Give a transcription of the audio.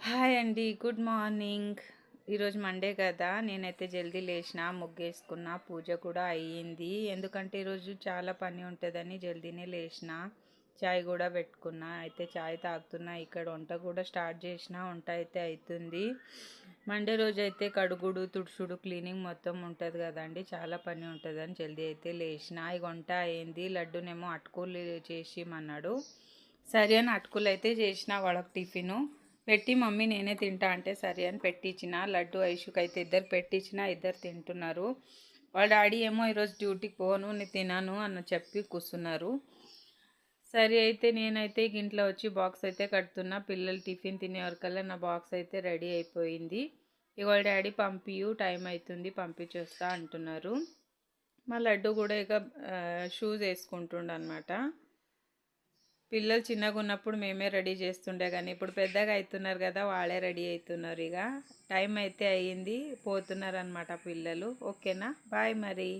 Hi అండి. Good morning. ఈరోజు Monday కదా! నేనైతే జల్దీ లేచిన, ముగ్గేసుకున్న, పూజ కూడా అయ్యింది. ఎందుకంటే ఈరోజు చాలా పని ఉంటదని జల్దీనే లేచిన. చాయ్ గూడా పెట్టుకున్నా. అయితే చాయ్ తాగుతున్నా. ఇక్కడ వంట కూడా స్టార్ట్ చేసిన. వంట అయితే అయితుంది. మండే రోజైతే కడుగుడు, తుడుచుడు, క్లీనింగ్ మొత్తం ఉంటది కదండీ! చాలా పని ఉంటదని జల్దీ అయితే లేచిన. ఇగ వంట అయింది. లడ్డునేమో అటుకులు చేసి ఇమ్మన్నాడు. సరే అని అటుకులైతే చేసిన వాళ్ళకి టిఫిను. పెట్టి మమ్మీ నేనే తింటా అంటే సరే అని పెట్టించిన. లడ్డు ఐషుకి అయితే ఇద్దరు పెట్టించిన, ఇద్దరు తింటున్నారు. వాళ్ళ డాడీ ఏమో ఈరోజు డ్యూటీకి పోను నేను తినను అని చెప్పి కూర్చున్నారు. సరే అయితే నేనైతే ఇంట్లో వచ్చి బాక్స్ అయితే కడుతున్నా. పిల్లలు టిఫిన్ తినే వరకల్లా నా బాక్స్ అయితే రెడీ అయిపోయింది. ఇక వాళ్ళ డాడీ పంపియు టైం అవుతుంది పంపించేస్తా అంటున్నారు. మా లడ్డు కూడా ఇక షూస్ వేసుకుంటుండనమాట. పిల్లలు చిన్నగా ఉన్నప్పుడు మేమే రెడీ చేస్తుండే కానీ ఇప్పుడు పెద్దగా అవుతున్నారు కదా వాళ్ళే రెడీ అవుతున్నారు. ఇక టైం అయితే అయ్యింది, పోతున్నారు అనమాట పిల్లలు. ఓకేనా, బాయ్ మరి.